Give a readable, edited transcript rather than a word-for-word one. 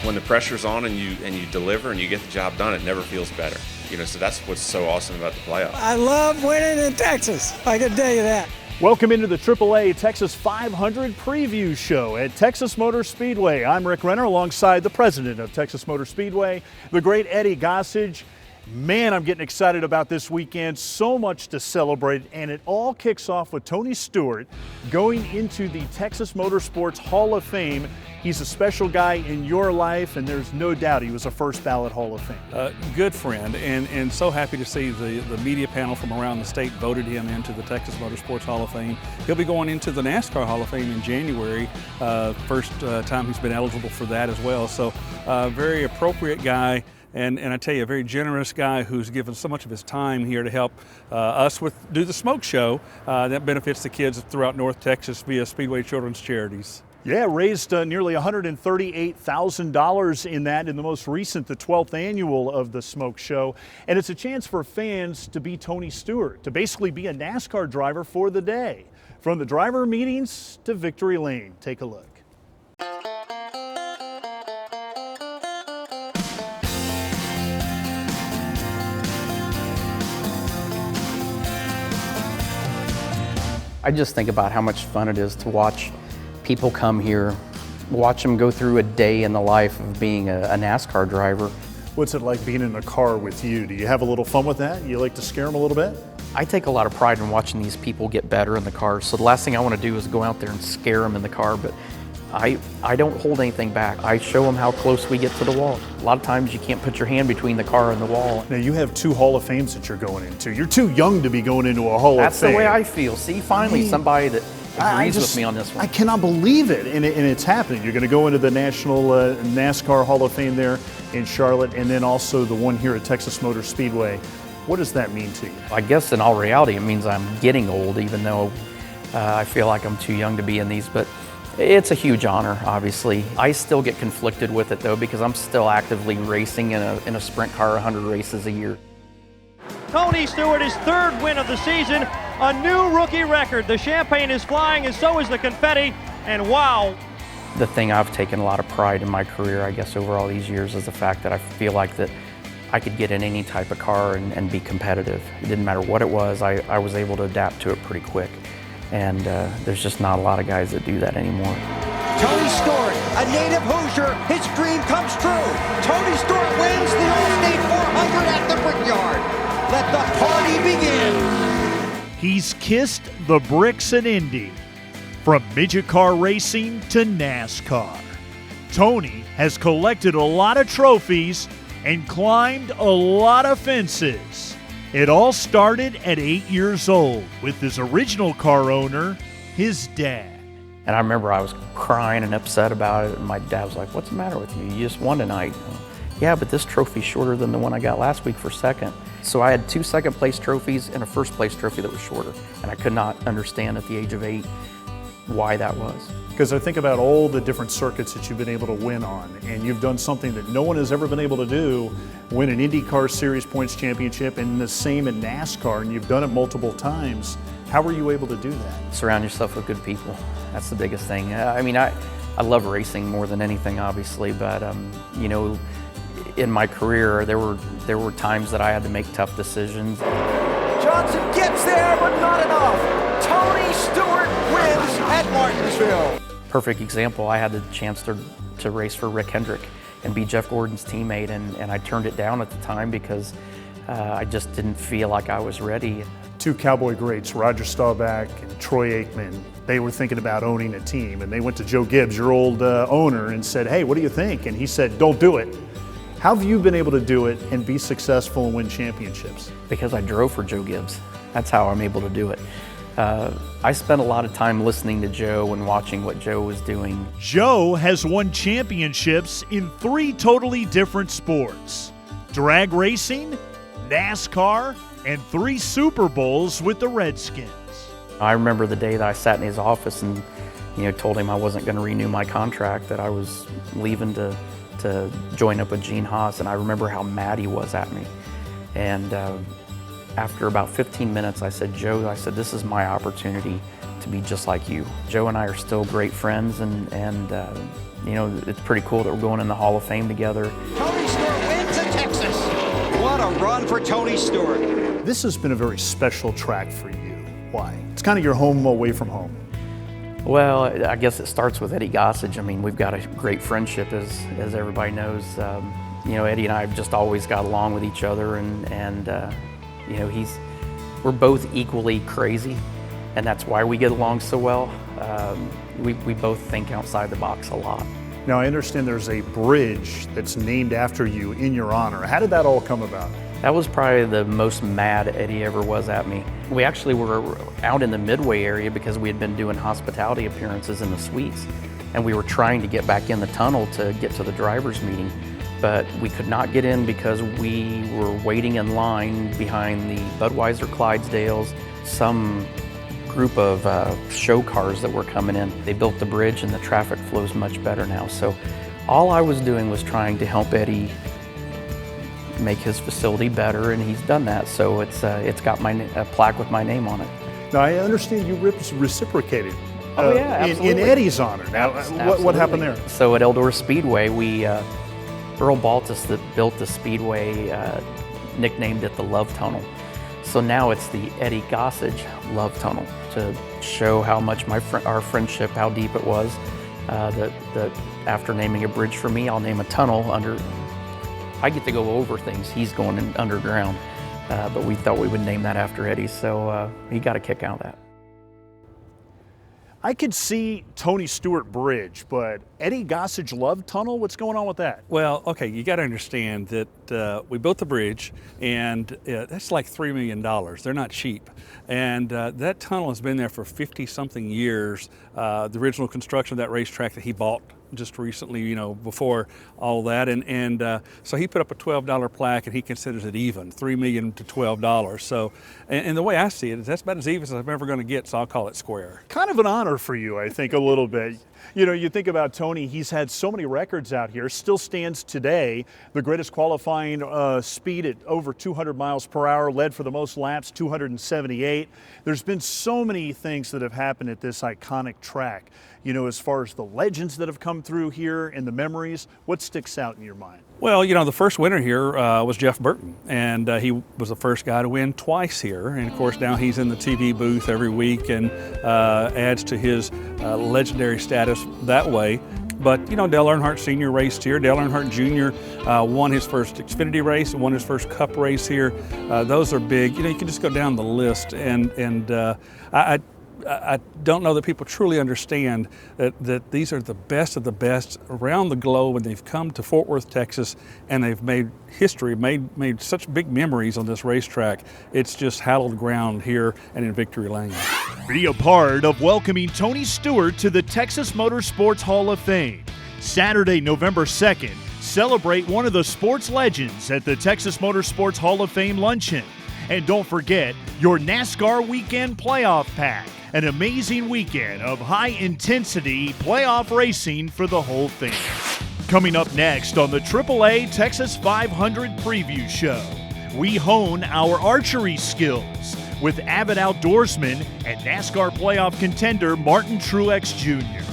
when the pressure's on and you deliver and you get the job done, it never feels better. So that's what's so awesome about the playoffs. I love winning in Texas, I can tell you that. Welcome into the AAA Texas 500 preview show at Texas Motor Speedway. I'm Rick Renner alongside the president of Texas Motor Speedway, the great Eddie Gossage. Man, I'm getting excited about this weekend. So much to celebrate, and it all kicks off with Tony Stewart going into the Texas Motorsports Hall of Fame. He's a special guy in your life, and there's no doubt he was a first ballot Hall of Fame. Good friend, and so happy to see the media panel from around the state voted him into the Texas Motorsports Hall of Fame. He'll be going into the NASCAR Hall of Fame in January, first time he's been eligible for that as well. So very appropriate guy. And I tell you, a very generous guy who's given so much of his time here to help us do the smoke show that benefits the kids throughout North Texas via Speedway Children's Charities. Yeah, raised nearly $138,000 in that in the most recent, the 12th annual of the Smoke Show. And it's a chance for fans to be Tony Stewart, to basically be a NASCAR driver for the day. From the driver meetings to victory lane. Take a look. I just think about how much fun it is to watch people come here, watch them go through a day in the life of being a NASCAR driver. What's it like being in a car with you? Do you have a little fun with that? You like to scare them a little bit? I take a lot of pride in watching these people get better in the car, so the last thing I want to do is go out there and scare them in the car, but I don't hold anything back. I show them how close we get to the wall. A lot of times you can't put your hand between the car and the wall. Now you have 2 Hall of Fames that you're going into. You're too young to be going into a Hall of Fame. That's the way I feel. See, finally somebody that agrees with me on this one. I cannot believe it, and it's happening. You're going to go into the National NASCAR Hall of Fame there in Charlotte, and then also the one here at Texas Motor Speedway. What does that mean to you? I guess in all reality, it means I'm getting old, even though I feel like I'm too young to be in these, but it's a huge honor, obviously. I still get conflicted with it, though, because I'm still actively racing in a sprint car 100 races a year. Tony Stewart, his 3rd win of the season, a new rookie record. The champagne is flying, and so is the confetti, and wow. The thing I've taken a lot of pride in my career, I guess, over all these years is the fact that I feel like that I could get in any type of car and be competitive. It didn't matter what it was, I was able to adapt to it pretty quick. And there's just not a lot of guys that do that anymore. Tony Stewart, a native Hoosier, his dream comes true. Tony Stewart wins the All-State 400 at the Brickyard. Let the party begin. He's kissed the bricks at Indy. From midget car racing to NASCAR, Tony has collected a lot of trophies and climbed a lot of fences. It all started at 8 years old with his original car owner, his dad. And I remember I was crying and upset about it, and my dad was like, "What's the matter with you? You just won tonight." "Yeah, but this trophy's shorter than the one I got last week for second." So I had 2 second-place trophies and a first-place trophy that was shorter, and I could not understand at the age of 8 why that was. Because I think about all the different circuits that you've been able to win on, and you've done something that no one has ever been able to do, win an IndyCar Series Points Championship, and the same in NASCAR, and you've done it multiple times. How were you able to do that? Surround yourself with good people. That's the biggest thing. I mean, I love racing more than anything, obviously, but you know, in my career, there were times that I had to make tough decisions. Johnson gets there, but not enough. Tony Stewart wins at Martinsville. Perfect example, I had the chance to race for Rick Hendrick and be Jeff Gordon's teammate, and I turned it down at the time because I just didn't feel like I was ready. 2 Cowboy greats, Roger Staubach and Troy Aikman, they were thinking about owning a team, and they went to Joe Gibbs, your old owner, and said, "Hey, what do you think?" And he said, "Don't do it." How have you been able to do it and be successful and win championships? Because I drove for Joe Gibbs. That's how I'm able to do it. I spent a lot of time listening to Joe and watching what Joe was doing. Joe has won championships in 3 totally different sports: drag racing, NASCAR, and 3 Super Bowls with the Redskins. I remember the day that I sat in his office and told him I wasn't going to renew my contract, that I was leaving to join up with Gene Haas, and I remember how mad he was at me. And After about 15 minutes, I said, Joe, I said, this is my opportunity to be just like you. Joe and I are still great friends, and you know, it's pretty cool that we're going in the Hall of Fame together. Tony Stewart wins at Texas. What a run for Tony Stewart. This has been a very special track for you. Why? It's kind of your home away from home. Well, I guess it starts with Eddie Gossage. I mean, we've got a great friendship, as everybody knows. You know, Eddie and I have just always got along with each other, and you know, we're both equally crazy, and that's why we get along so well. We both think outside the box a lot. Now, I understand there's a bridge that's named after you in your honor. How did that all come about? That was probably the most mad Eddie ever was at me. We actually were out in the Midway area because we had been doing hospitality appearances in the suites, and we were trying to get back in the tunnel to get to the driver's meeting, but we could not get in because we were waiting in line behind the Budweiser Clydesdales, some group of show cars that were coming in. They built the bridge and the traffic flows much better now. So all I was doing was trying to help Eddie make his facility better, and he's done that. So it's got a plaque with my name on it. Now, I understand you reciprocated yeah, in Eddie's honor. Now, what happened there? So at Eldora Speedway, we Earl Baltus, that built the Speedway, nicknamed it the Love Tunnel. So now it's the Eddie Gossage Love Tunnel, to show how much our friendship, how deep it was. That after naming a bridge for me, I'll name a tunnel under. I get to go over things. He's going in underground, but we thought we would name that after Eddie, so he got a kick out of that. I could see Tony Stewart Bridge, but Eddie Gossage Love Tunnel, what's going on with that? Well, okay, you got to understand that we built the bridge, and that's like $3 million. They're not cheap. And that tunnel has been there for 50-something years. The original construction of that racetrack that he bought just recently, you know, before all that, and so he put up a $12 plaque, and he considers it even, $3 million to $12. So, and the way I see it is that's about as even as I'm ever going to get, so I'll call it square. Kind of an honor for you, I think, a little bit. You know, you think about Tony, he's had so many records out here, still stands today, the greatest qualifying speed at over 200 miles per hour, led for the most laps, 278. There's been so many things that have happened at this iconic track. You know, as far as the legends that have come through here and the memories, what sticks out in your mind? Well, you know, the first winner here was Jeff Burton, and he was the first guy to win twice here. And of course, now he's in the TV booth every week and adds to his legendary status that way. But, you know, Dale Earnhardt Sr. raced here. Dale Earnhardt Jr. Won his first Xfinity race and won his first Cup race here. Those are big. You know, you can just go down the list, and I don't know that people truly understand that these are the best of the best around the globe, and they've come to Fort Worth, Texas, and they've made history, made such big memories on this racetrack. It's just hallowed ground here and in Victory Lane. Be a part of welcoming Tony Stewart to the Texas Motorsports Hall of Fame. Saturday, November 2nd, celebrate one of the sports legends at the Texas Motorsports Hall of Fame luncheon. And don't forget your NASCAR Weekend Playoff Pack, an amazing weekend of high-intensity playoff racing for the whole thing. Coming up next on the AAA Texas 500 Preview Show, we hone our archery skills with avid outdoorsman and NASCAR playoff contender Martin Truex Jr.